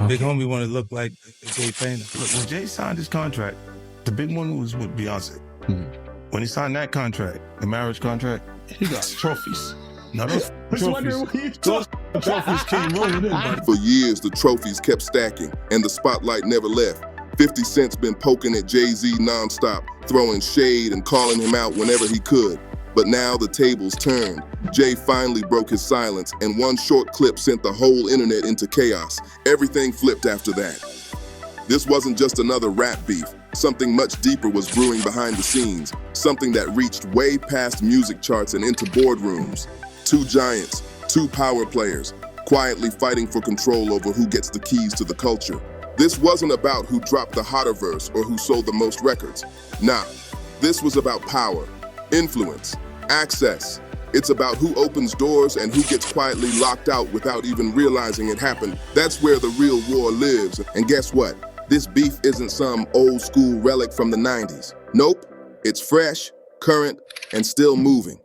Big homie wanted to look like Jay Painter. Look, when Jay signed his contract, the big one was with Beyonce. When he signed that contract, the marriage contract, he got trophies. Now those trophies came rolling in, buddy. For years, the trophies kept stacking, and the spotlight never left. 50 Cent's been poking at Jay-Z nonstop, throwing shade and calling him out whenever he could. But now the tables turned. Jay finally broke his silence, and one short clip sent the whole internet into chaos. Everything flipped after that. This wasn't just another rap beef. Something much deeper was brewing behind the scenes, something that reached way past music charts and into boardrooms. Two giants, two power players, quietly fighting for control over who gets the keys to the culture. This wasn't about who dropped the hotter verse or who sold the most records. Nah, this was about power, influence, access. It's about who opens doors and who gets quietly locked out without even realizing it happened. That's where the real war lives. And guess what? This beef isn't some old school relic from the 90s. Nope, it's fresh, current, and still moving.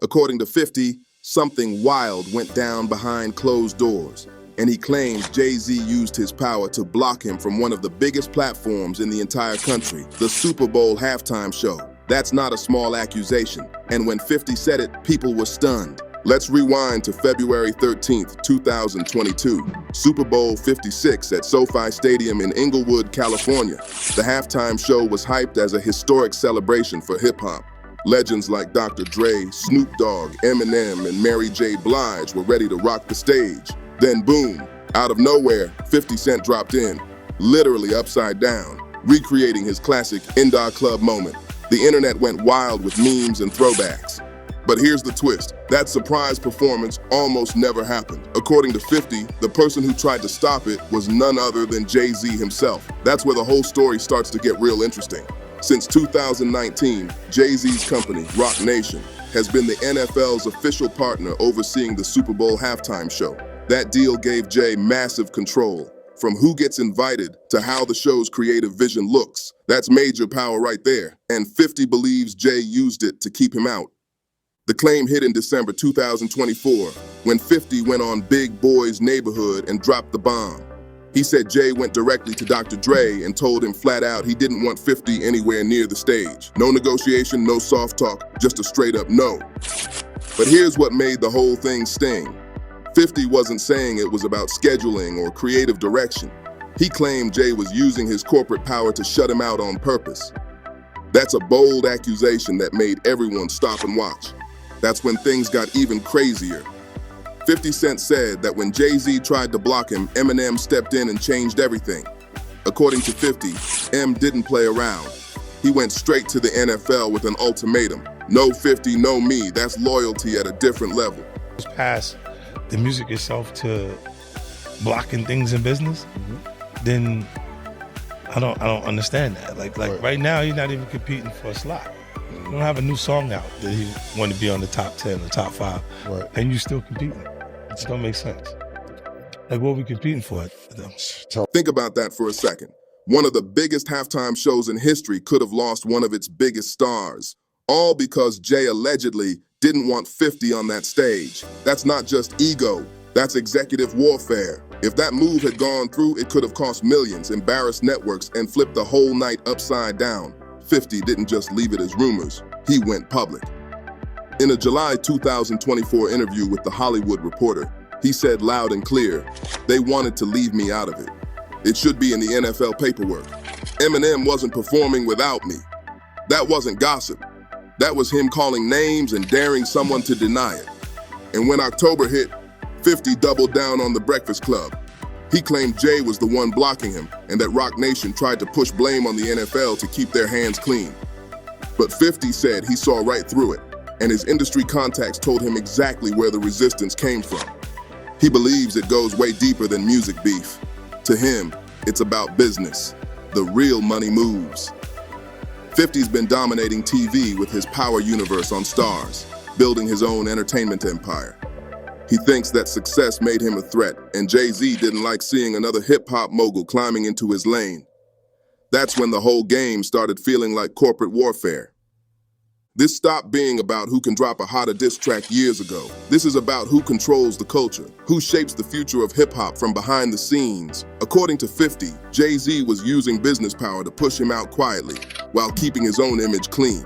According to 50, something wild went down behind closed doors, and he claims Jay-Z used his power to block him from one of the biggest platforms in the entire country, the Super Bowl halftime show. That's not a small accusation, and when 50 said it, people were stunned. Let's rewind to February 13th, 2022, Super Bowl 56 at SoFi Stadium in Inglewood, California. The halftime show was hyped as a historic celebration for hip-hop. Legends like Dr. Dre, Snoop Dogg, Eminem, and Mary J. Blige were ready to rock the stage. Then boom, out of nowhere, 50 Cent dropped in, literally upside down, recreating his classic Inda Club moment. The internet went wild with memes and throwbacks. But here's the twist. That surprise performance almost never happened. According to 50, the person who tried to stop it was none other than Jay-Z himself. That's where the whole story starts to get real interesting. Since 2019, Jay-Z's company, Roc Nation, has been the NFL's official partner overseeing the Super Bowl halftime show. That deal gave Jay massive control, from who gets invited to how the show's creative vision looks. That's major power right there. And 50 believes Jay used it to keep him out. The claim hit in December 2024, when 50 went on Big Boy's Neighborhood and dropped the bomb. He said Jay went directly to Dr. Dre and told him flat out he didn't want 50 anywhere near the stage. No negotiation, no soft talk, just a straight up no. But here's what made the whole thing sting. 50 wasn't saying it was about scheduling or creative direction. He claimed Jay was using his corporate power to shut him out on purpose. That's a bold accusation that made everyone stop and watch. That's when things got even crazier. 50 Cent said that when Jay-Z tried to block him, Eminem stepped in and changed everything. According to 50, M didn't play around. He went straight to the NFL with an ultimatum. No 50, no me. That's loyalty at a different level. It's past the music itself to blocking things in business, then I don't understand that. Like right now, he's not even competing for a slot. You don't have a new song out that he want to be on the top 10 or top 5, and you still competing. It just don't make sense. Like, what are we competing for? Think about that for a second. One of the biggest halftime shows in history could have lost one of its biggest stars, all because Jay allegedly didn't want 50 on that stage. That's not just ego, that's executive warfare. If that move had gone through, it could have cost millions, embarrassed networks, and flipped the whole night upside down. 50 didn't just leave it as rumors, he went public. In a July 2024 interview with The Hollywood Reporter, he said loud and clear, "They wanted to leave me out of it. It should be in the NFL paperwork. Eminem wasn't performing without me. That wasn't gossip. That was him calling names and daring someone to deny it." And when October hit, 50 doubled down on The Breakfast Club. He claimed Jay was the one blocking him and that Roc Nation tried to push blame on the NFL to keep their hands clean. But 50 said he saw right through it, and his industry contacts told him exactly where the resistance came from. He believes it goes way deeper than music beef. To him, it's about business. The real money moves. 50's been dominating TV with his power universe on Stars, building his own entertainment empire. He thinks that success made him a threat, and Jay-Z didn't like seeing another hip-hop mogul climbing into his lane. That's when the whole game started feeling like corporate warfare. This stopped being about who can drop a hotter diss track years ago. This is about who controls the culture, who shapes the future of hip-hop from behind the scenes. According to 50, Jay-Z was using business power to push him out quietly, while keeping his own image clean.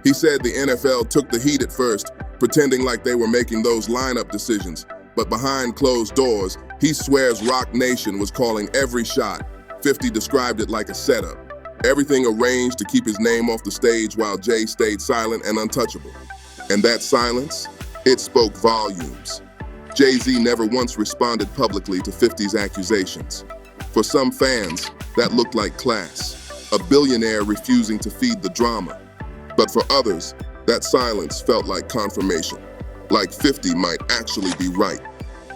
He said the NFL took the heat at first, pretending like they were making those lineup decisions, but behind closed doors, he swears Roc Nation was calling every shot. 50 described it like a setup. Everything arranged to keep his name off the stage while Jay stayed silent and untouchable. And that silence, it spoke volumes. Jay-Z never once responded publicly to 50's accusations. For some fans, that looked like class, a billionaire refusing to feed the drama. But for others, that silence felt like confirmation, like 50 might actually be right.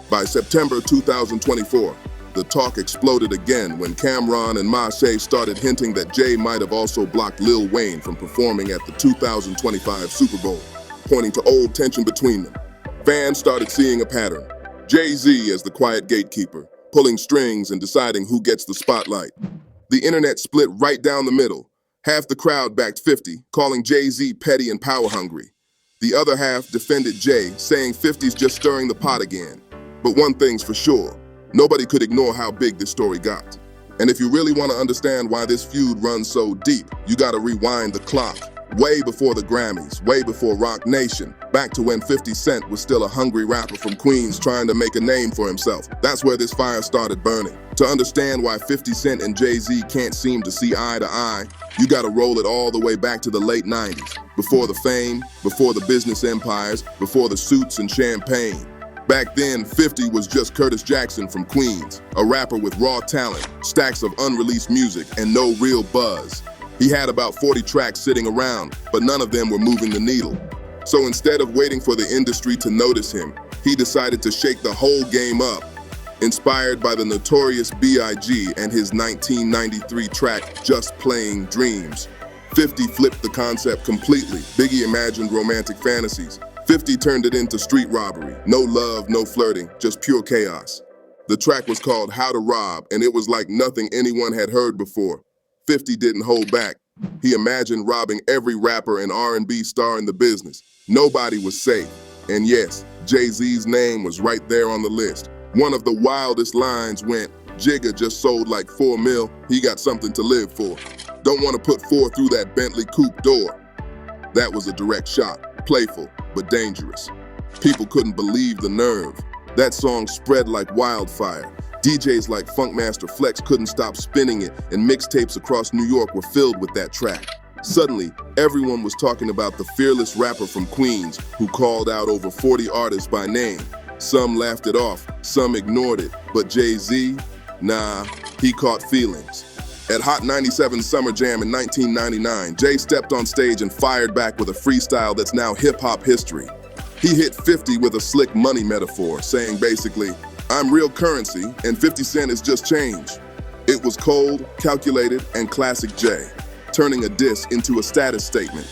By September 2024, the talk exploded again when Cameron and Mache started hinting that Jay might have also blocked Lil Wayne from performing at the 2025 Super Bowl, pointing to old tension between them. Fans started seeing a pattern. Jay-Z as the quiet gatekeeper, pulling strings and deciding who gets the spotlight. The internet split right down the middle. Half the crowd backed 50, calling Jay-Z petty and power-hungry. The other half defended Jay, saying 50's just stirring the pot again. But one thing's for sure, nobody could ignore how big this story got. And if you really want to understand why this feud runs so deep, you gotta rewind the clock. Way before the Grammys, way before Roc Nation, back to when 50 Cent was still a hungry rapper from Queens trying to make a name for himself. That's where this fire started burning. To understand why 50 Cent and Jay-Z can't seem to see eye to eye, you gotta roll it all the way back to the late 90s, before the fame, before the business empires, before the suits and champagne. Back then, 50 was just Curtis Jackson from Queens, a rapper with raw talent, stacks of unreleased music, and no real buzz. He had about 40 tracks sitting around, but none of them were moving the needle. So instead of waiting for the industry to notice him, he decided to shake the whole game up. Inspired by the notorious B.I.G. and his 1993 track, Just Playing Dreams, 50 flipped the concept completely. Biggie imagined romantic fantasies. 50 turned it into street robbery. No love, no flirting, just pure chaos. The track was called How to Rob, and it was like nothing anyone had heard before. 50 didn't hold back. He imagined robbing every rapper and R&B star in the business. Nobody was safe. And yes, Jay-Z's name was right there on the list. One of the wildest lines went, Jigga just sold like 4 mil, he got something to live for. Don't want to put 4 through that Bentley coupe door. That was a direct shot, playful, but dangerous. People couldn't believe the nerve. That song spread like wildfire. DJs like Funkmaster Flex couldn't stop spinning it, and mixtapes across New York were filled with that track. Suddenly, everyone was talking about the fearless rapper from Queens who called out over 40 artists by name. Some laughed it off, some ignored it, but Jay-Z, nah, he caught feelings. At Hot 97 Summer Jam in 1999, Jay stepped on stage and fired back with a freestyle that's now hip-hop history. He hit 50 with a slick money metaphor, saying basically, I'm real currency, and 50 Cent is just change. It was cold, calculated, and classic Jay, turning a diss into a status statement.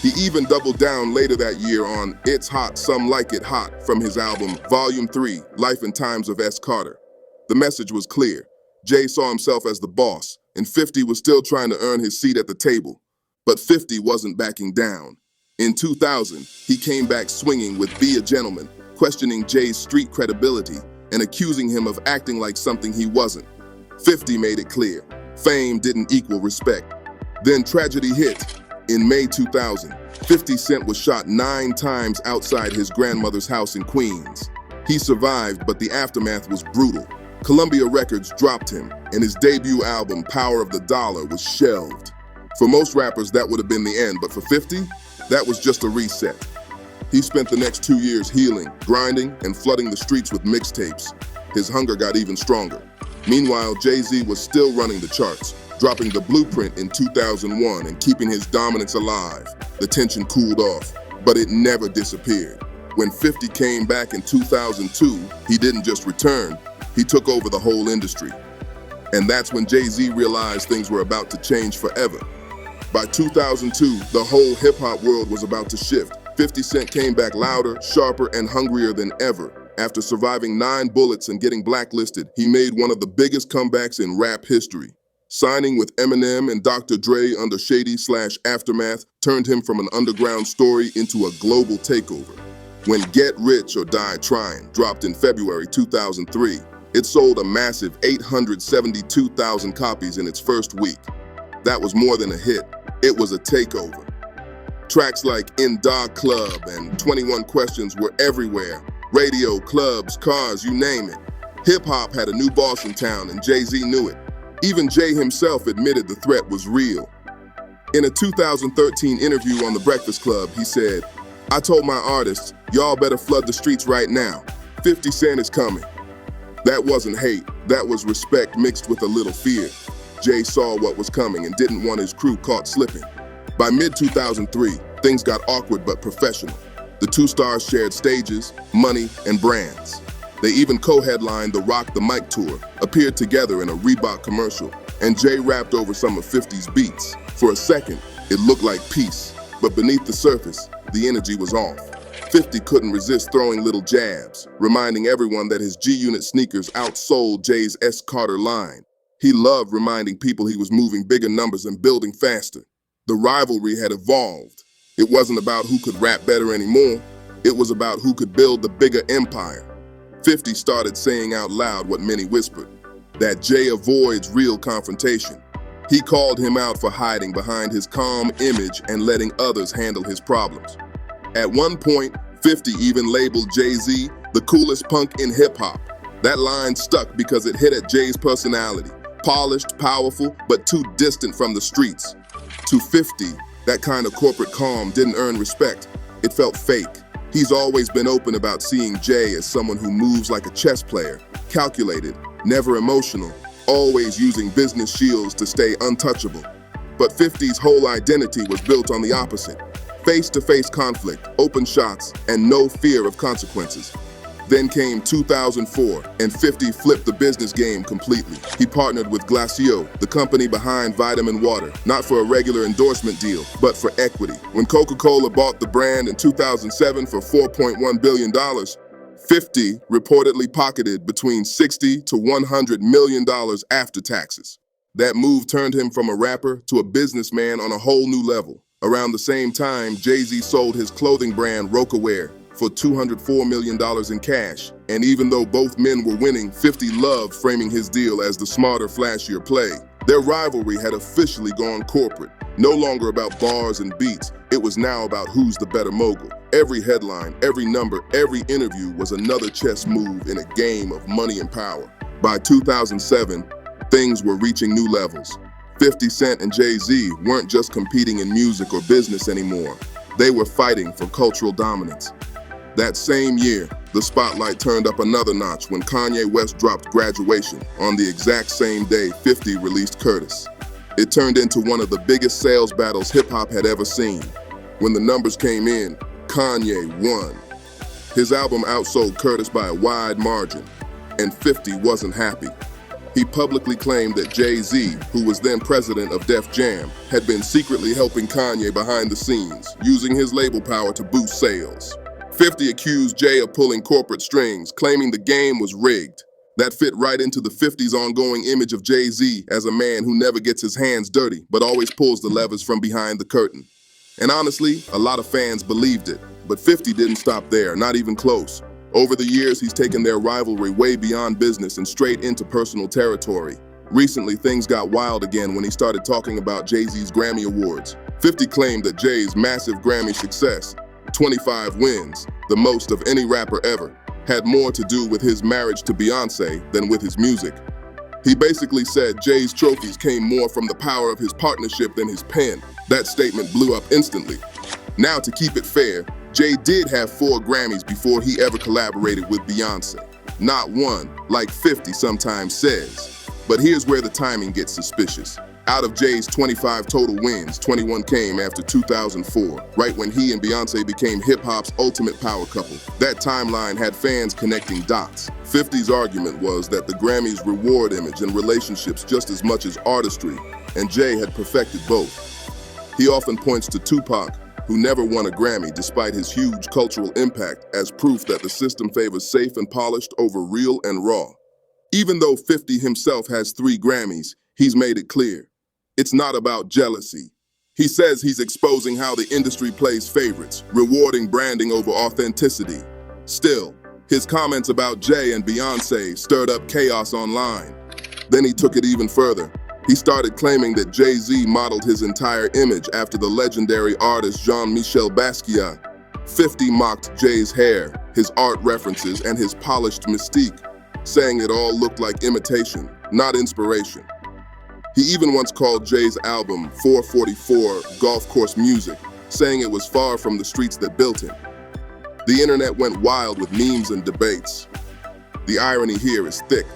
He even doubled down later that year on It's Hot, Some Like It Hot from his album Volume 3, Life and Times of S. Carter. The message was clear. Jay saw himself as the boss, and 50 was still trying to earn his seat at the table. But 50 wasn't backing down. In 2000, he came back swinging with Be a Gentleman, questioning Jay's street credibility and accusing him of acting like something he wasn't. 50 made it clear, fame didn't equal respect. Then tragedy hit. In May 2000, 50 Cent was shot 9 times outside his grandmother's house in Queens. He survived, but the aftermath was brutal. Columbia Records dropped him, and his debut album, Power of the Dollar, was shelved. For most rappers, that would have been the end, but for 50, that was just a reset. He spent the next 2 years healing, grinding, and flooding the streets with mixtapes. His hunger got even stronger. Meanwhile, Jay-Z was still running the charts, dropping The Blueprint in 2001 and keeping his dominance alive. The tension cooled off, but it never disappeared. When 50 came back in 2002, he didn't just return, he took over the whole industry. And that's when Jay-Z realized things were about to change forever. By 2002, the whole hip-hop world was about to shift. 50 Cent came back louder, sharper, and hungrier than ever. After surviving 9 bullets and getting blacklisted, he made one of the biggest comebacks in rap history. Signing with Eminem and Dr. Dre under Shady/Aftermath turned him from an underground story into a global takeover. When Get Rich or Die Trying dropped in February 2003, it sold a massive 872,000 copies in its first week. That was more than a hit, it was a takeover. Tracks like In Dog Club and 21 Questions were everywhere. Radio, clubs, cars, you name it. Hip-hop had a new boss in town and Jay-Z knew it. Even Jay himself admitted the threat was real. In a 2013 interview on The Breakfast Club, he said, "I told my artists, y'all better flood the streets right now. 50 Cent is coming." That wasn't hate, that was respect mixed with a little fear. Jay saw what was coming and didn't want his crew caught slipping. By mid-2003, things got awkward but professional. The two stars shared stages, money, and brands. They even co-headlined the Rock the Mic tour, appeared together in a Reebok commercial, and Jay rapped over some of 50's beats. For a second, it looked like peace, but beneath the surface, the energy was off. 50 couldn't resist throwing little jabs, reminding everyone that his G-Unit sneakers outsold Jay's S. Carter line. He loved reminding people he was moving bigger numbers and building faster. The rivalry had evolved. It wasn't about who could rap better anymore. It was about who could build the bigger empire. 50 started saying out loud what many whispered, that Jay avoids real confrontation. He called him out for hiding behind his calm image and letting others handle his problems. At one point, 50 even labeled Jay-Z the coolest punk in hip-hop. That line stuck because it hit at Jay's personality, polished, powerful, but too distant from the streets. To 50, that kind of corporate calm didn't earn respect. It felt fake. He's always been open about seeing Jay as someone who moves like a chess player, calculated, never emotional, always using business shields to stay untouchable. But 50's whole identity was built on the opposite. Face-to-face conflict, open shots, and no fear of consequences. Then came 2004, and 50 flipped the business game completely. He partnered with Glacio, the company behind Vitamin Water, not for a regular endorsement deal, but for equity. When Coca-Cola bought the brand in 2007 for $4.1 billion, 50 reportedly pocketed between $60 to $100 million after taxes. That move turned him from a rapper to a businessman on a whole new level. Around the same time, Jay-Z sold his clothing brand Rocawear for $204 million in cash. And even though both men were winning, 50 loved framing his deal as the smarter, flashier play. Their rivalry had officially gone corporate. No longer about bars and beats, it was now about who's the better mogul. Every headline, every number, every interview was another chess move in a game of money and power. By 2007, things were reaching new levels. 50 Cent and Jay-Z weren't just competing in music or business anymore. They were fighting for cultural dominance. That same year, the spotlight turned up another notch when Kanye West dropped Graduation. On the exact same day, 50 released Curtis. It turned into one of the biggest sales battles hip-hop had ever seen. When the numbers came in, Kanye won. His album outsold Curtis by a wide margin, and 50 wasn't happy. He publicly claimed that Jay-Z, who was then president of Def Jam, had been secretly helping Kanye behind the scenes, using his label power to boost sales. 50 accused Jay of pulling corporate strings, claiming the game was rigged. That fit right into the 50's ongoing image of Jay-Z as a man who never gets his hands dirty, but always pulls the levers from behind the curtain. And honestly, a lot of fans believed it, but 50 didn't stop there, not even close. Over the years, he's taken their rivalry way beyond business and straight into personal territory. Recently, things got wild again when he started talking about Jay-Z's Grammy Awards. 50 claimed that Jay's massive Grammy success, 25 wins, the most of any rapper ever, had more to do with his marriage to Beyonce than with his music. He basically said Jay's trophies came more from the power of his partnership than his pen. That statement blew up instantly. Now, to keep it fair, Jay did have 4 Grammys before he ever collaborated with Beyonce. Not one, like 50 sometimes says. But here's where the timing gets suspicious. Out of Jay's 25 total wins, 21 came after 2004, right when he and Beyonce became hip-hop's ultimate power couple. That timeline had fans connecting dots. 50's argument was that the Grammys reward image and relationships just as much as artistry, and Jay had perfected both. He often points to Tupac, who never won a Grammy despite his huge cultural impact, as proof that the system favors safe and polished over real and raw. Even though 50 himself has 3 Grammys, He's made it clear. It's not about jealousy. He says he's exposing how the industry plays favorites, rewarding branding over authenticity. Still, his comments about Jay and Beyoncé stirred up chaos online. Then he took it even further. He started claiming that Jay-Z modeled his entire image after the legendary artist Jean-Michel Basquiat. 50 mocked Jay's hair, his art references, and his polished mystique, saying it all looked like imitation, not inspiration. He even once called Jay's album 444 golf course music, saying it was far from the streets that built him. The internet went wild with memes and debates. The irony here is thick.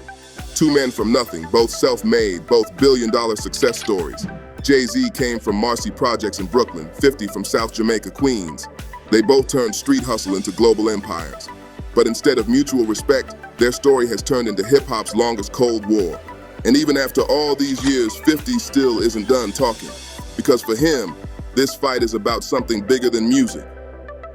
Two men from nothing, both self-made, both billion-dollar success stories. Jay-Z came from Marcy Projects in Brooklyn, 50 from South Jamaica, Queens. They both turned street hustle into global empires. But instead of mutual respect, their story has turned into hip-hop's longest Cold War. And even after all these years, 50 still isn't done talking. Because for him, this fight is about something bigger than music.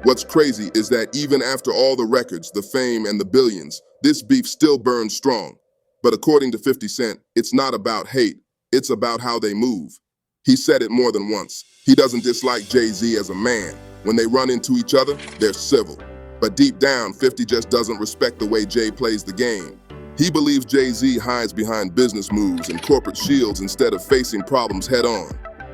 What's crazy is that even after all the records, the fame, and the billions, this beef still burns strong. But according to 50 Cent, it's not about hate, it's about how they move. He said it more than once. He doesn't dislike Jay-Z as a man. When they run into each other, they're civil. But deep down, 50 just doesn't respect the way Jay plays the game. He believes Jay-Z hides behind business moves and corporate shields instead of facing problems head on.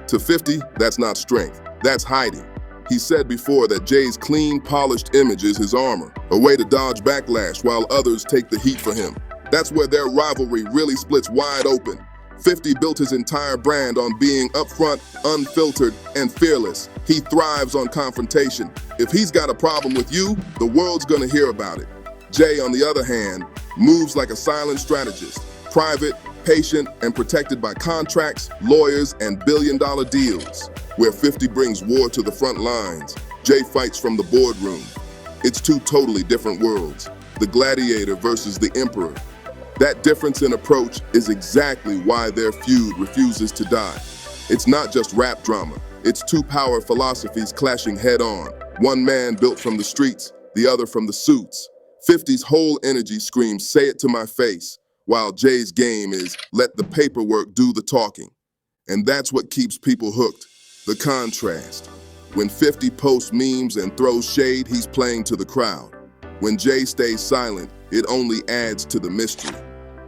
To 50, that's not strength, that's hiding. He said before that Jay's clean, polished image is his armor, a way to dodge backlash while others take the heat for him. That's where their rivalry really splits wide open. 50 built his entire brand on being upfront, unfiltered, and fearless. He thrives on confrontation. If he's got a problem with you, the world's gonna hear about it. Jay, on the other hand, moves like a silent strategist, private, patient, and protected by contracts, lawyers, and billion-dollar deals. Where 50 brings war to the front lines, Jay fights from the boardroom. It's two totally different worlds, the gladiator versus the emperor. That difference in approach is exactly why their feud refuses to die. It's not just rap drama, it's two power philosophies clashing head-on. One man built from the streets, the other from the suits. 50's whole energy screams, "Say it to my face," while Jay's game is, "Let the paperwork do the talking." And that's what keeps people hooked, the contrast. When 50 posts memes and throws shade, he's playing to the crowd. When Jay stays silent, it only adds to the mystery.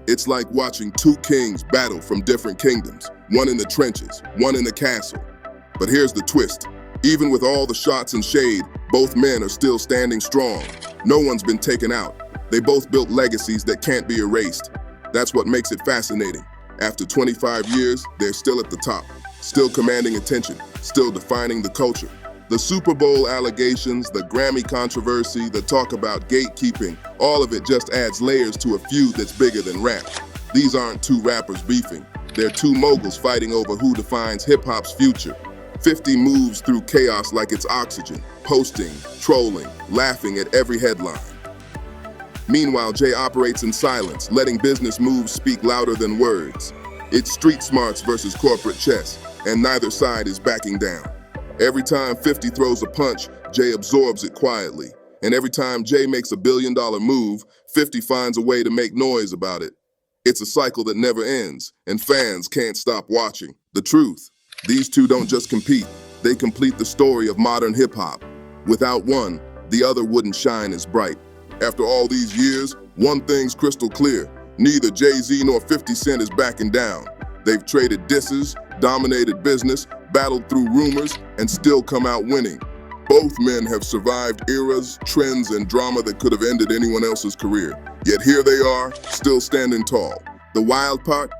It's like watching two kings battle from different kingdoms, one in the trenches, one in the castle. But here's the twist. Even with all the shots and shade, both men are still standing strong. No one's been taken out. They both built legacies that can't be erased. That's what makes it fascinating. After 25 years, they're still at the top, still commanding attention, still defining the culture. The Super Bowl allegations, the Grammy controversy, the talk about gatekeeping, all of it just adds layers to a feud that's bigger than rap. These aren't two rappers beefing. They're two moguls fighting over who defines hip-hop's future. 50 moves through chaos like it's oxygen, posting, trolling, laughing at every headline. Meanwhile, Jay operates in silence, letting business moves speak louder than words. It's street smarts versus corporate chess, and neither side is backing down. Every time 50 throws a punch, Jay absorbs it quietly. And every time Jay makes a billion-dollar move, 50 finds a way to make noise about it. It's a cycle that never ends, and fans can't stop watching. The truth, these two don't just compete, they complete the story of modern hip-hop. Without one, the other wouldn't shine as bright. After all these years, one thing's crystal clear. Neither Jay-Z nor 50 Cent is backing down. They've traded disses, dominated business, battled through rumors, and still come out winning. Both men have survived eras, trends, and drama that could have ended anyone else's career. Yet here they are, still standing tall. The wild part?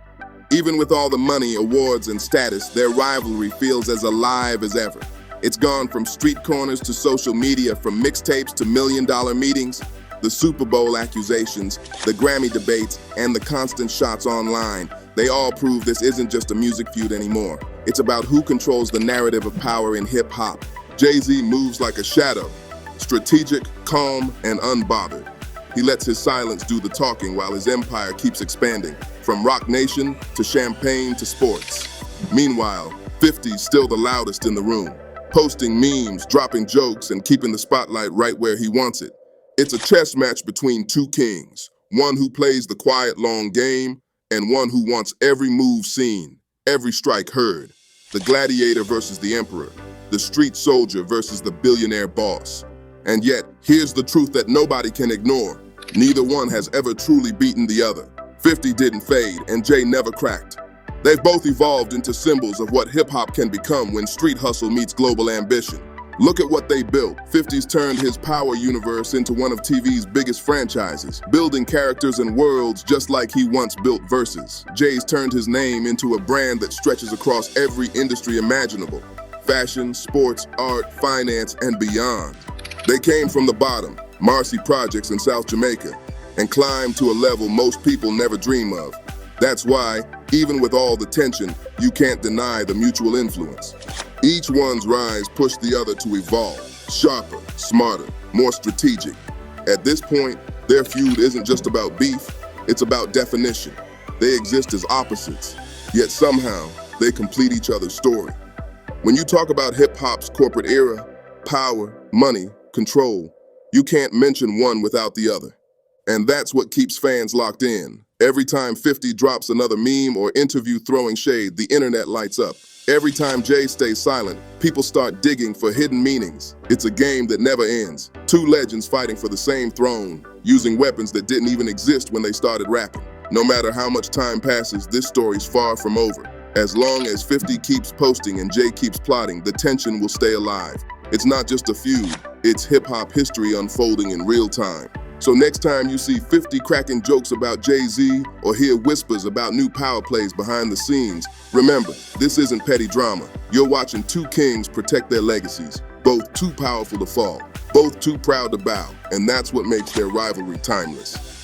Even with all the money, awards, and status, their rivalry feels as alive as ever. It's gone from street corners to social media, from mixtapes to million-dollar meetings. The Super Bowl accusations, the Grammy debates, and the constant shots online, they all prove this isn't just a music feud anymore. It's about who controls the narrative of power in hip-hop. Jay-Z moves like a shadow, strategic, calm, and unbothered. He lets his silence do the talking while his empire keeps expanding, from Rock Nation to champagne to sports. Meanwhile, 50's still the loudest in the room, posting memes, dropping jokes, and keeping the spotlight right where he wants it. It's a chess match between two kings, one who plays the quiet, long game, and one who wants every move seen, every strike heard. The gladiator versus the emperor, the street soldier versus the billionaire boss. And yet, here's the truth that nobody can ignore. Neither one has ever truly beaten the other. 50 didn't fade, and Jay never cracked. They've both evolved into symbols of what hip-hop can become when street hustle meets global ambition. Look at what they built. 50's turned his power universe into one of TV's biggest franchises, building characters and worlds just like he once built verses. Jay's turned his name into a brand that stretches across every industry imaginable: fashion, sports, art, finance, and beyond. They came from the bottom, Marcy Projects in South Jamaica, and climbed to a level most people never dream of. That's why, even with all the tension, you can't deny the mutual influence. Each one's rise pushed the other to evolve, sharper, smarter, more strategic. At this point, their feud isn't just about beef, it's about definition. They exist as opposites, yet somehow they complete each other's story. When you talk about hip-hop's corporate era, power, money, control, you can't mention one without the other. And that's what keeps fans locked in. Every time 50 drops another meme or interview throwing shade, the internet lights up. Every time Jay stays silent, people start digging for hidden meanings. It's a game that never ends. Two legends fighting for the same throne, using weapons that didn't even exist when they started rapping. No matter how much time passes, this story's far from over. As long as 50 keeps posting and Jay keeps plotting, the tension will stay alive. It's not just a feud, it's hip-hop history unfolding in real time. So next time you see 50 cracking jokes about Jay-Z or hear whispers about new power plays behind the scenes, remember, this isn't petty drama. You're watching two kings protect their legacies, both too powerful to fall, both too proud to bow, and that's what makes their rivalry timeless.